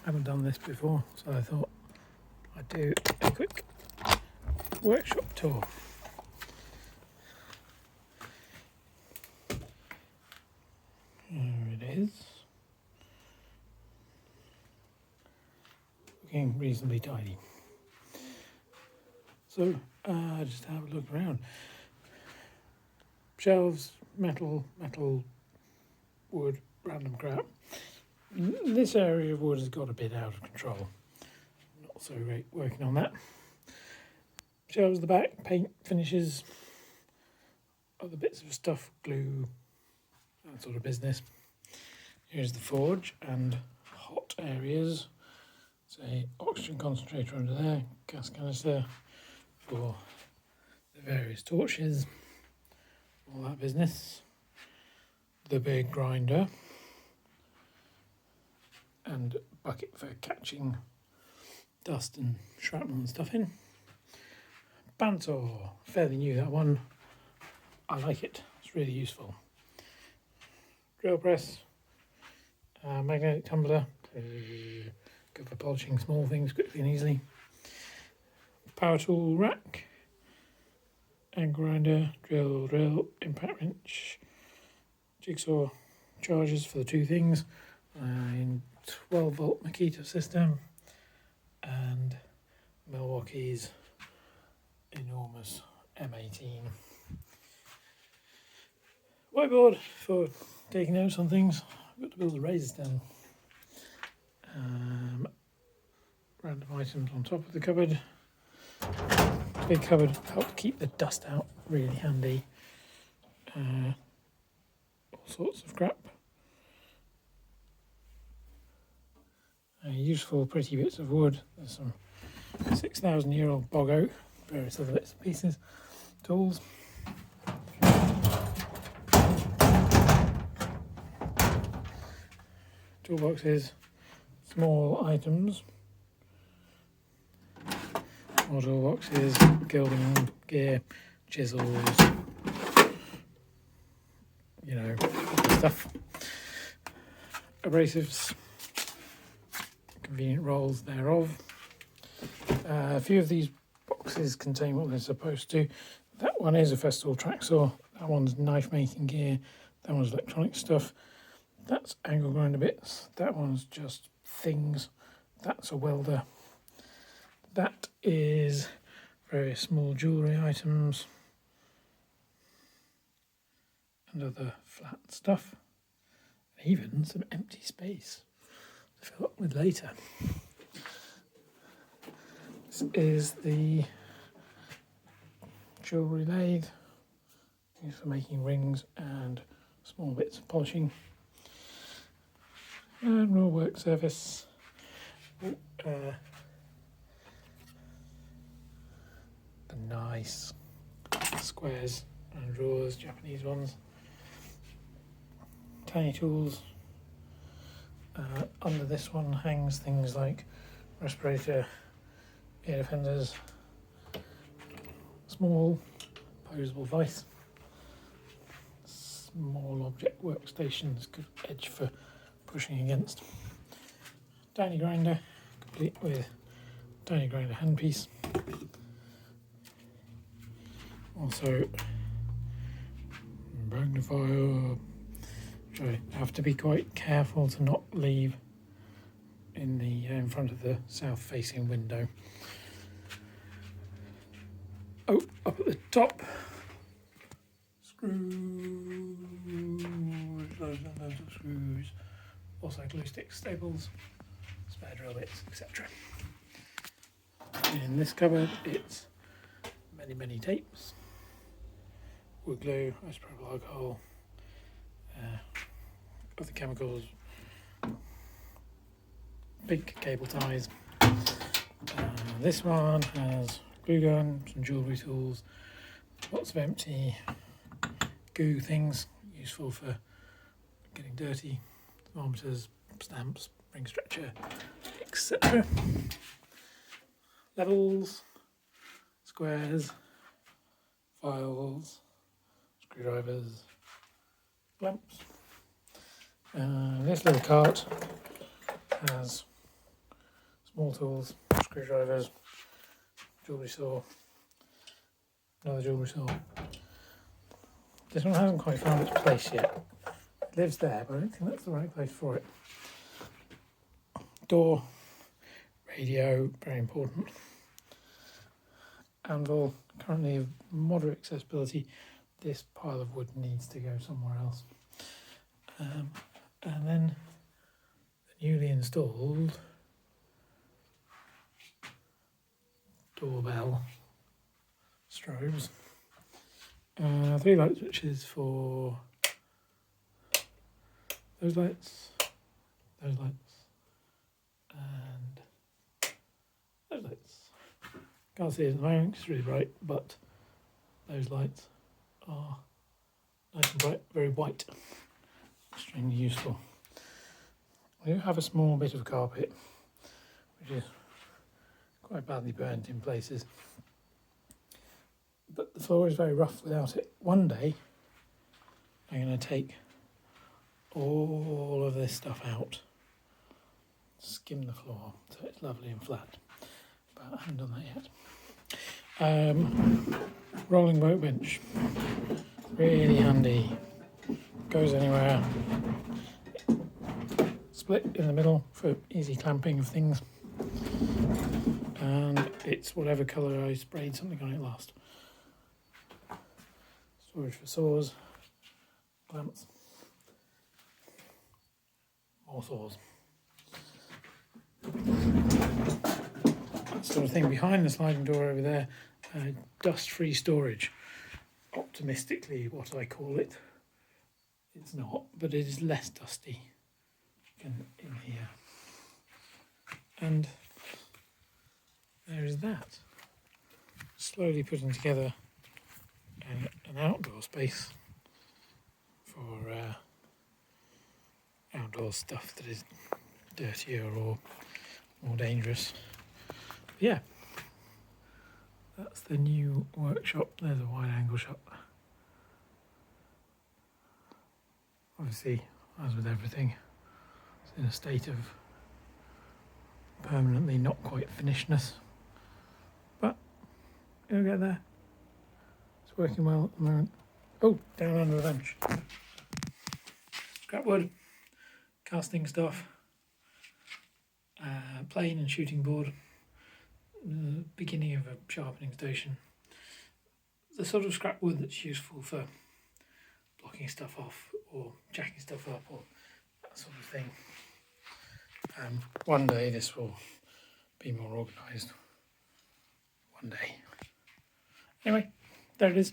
haven't done this before, so I thought I'd do a quick workshop tour. There it is. Looking reasonably tidy. So, just have a look around. Shelves, metal, wood, random crap. This area of wood has got a bit out of control. Not so great working on that. Shelves at the back, paint, finishes, other bits of stuff, glue, that sort of business. Here's the forge and hot areas. Say oxygen concentrator under there, gas canister for the various torches, all that business. The big grinder and bucket for catching dust and shrapnel and stuff in. Bandsaw, fairly new that one. I like it, it's really useful. Drill press, magnetic tumbler, good for polishing small things quickly and easily. Power tool rack, and grinder, drill, impact wrench, jigsaw chargers for the two things, in 12 volt Makita system, and Milwaukee's enormous M18. Whiteboard for taking notes on things. I've got to build a razor stand. Random items on top of the cupboard. Big cupboard helps keep the dust out, really handy. All sorts of crap. Useful, pretty bits of wood. There's some 6,000-year-old bog oak, various other bits and pieces, tools. Toolboxes, small items. More toolboxes, gilding gear, chisels, stuff. Abrasives, convenient rolls thereof. A few of these boxes contain what they're supposed to. That one is a Festool track saw. That one's knife making gear. That one's electronic stuff. That's angle grinder bits. That one's just things. That's a welder. That is various small jewellery items and other flat stuff. Even some empty space to fill up with later. This is the jewellery lathe used for making rings and small bits of polishing. And raw work surface. The nice squares and drawers, Japanese ones. Tiny tools. Under this one hangs things like respirator, ear defenders, small posable vise, small object workstations, good edge for pushing against. Tiny grinder, complete with tiny grinder handpiece. Also magnifier, which I have to be quite careful to not leave in front of the south-facing window. Oh, up at the top, screws, loads and loads of screws. Also glue sticks, staples, spare drill bits, etc. In this cupboard, it's many tapes, wood glue, isopropyl alcohol, other chemicals, big cable ties. This one has glue gun, some jewellery tools, lots of empty goo things useful for getting dirty, thermometers, stamps, ring stretcher, etc. Levels, squares, files, screwdrivers, clamps. This little cart has small tools, screwdrivers, jewellery saw, another jewellery saw. This one hasn't quite found its place yet. It lives there, but I don't think that's the right place for it. Door, radio, very important. Anvil, currently of moderate accessibility. This pile of wood needs to go somewhere else. And then the newly installed doorbell strobes. 3 light switches for those lights, and those lights. Can't see it at the moment, it's really bright, but those lights are nice and bright, very white, extremely useful. We do have a small bit of carpet, which is quite badly burnt in places, but the floor is very rough without it. One day I'm going to take all of this stuff out, skim the floor so it's lovely and flat, but I haven't done that yet. Rolling workbench, really handy, goes anywhere, split in the middle for easy clamping of things, and it's whatever colour I sprayed something on it last. Storage for saws, clamps, more saws. That sort of thing behind the sliding door over there, dust-free storage. Optimistically, what I call it. It's not, but it is less dusty in here. And there is that. Slowly putting together an outdoor space for outdoor stuff that is dirtier or more dangerous. But yeah, that's the new workshop. There's a wide angle shot. Obviously, as with everything, it's in a state of permanently not quite finishedness, but it'll get there. It's working well at the moment. Oh, down under the bench. Scrap wood, casting stuff, plane and shooting board, the beginning of a sharpening station. The sort of scrap wood that's useful for blocking stuff off or jacking stuff up or that sort of thing. One day this will be more organised. One day. Anyway, there it is.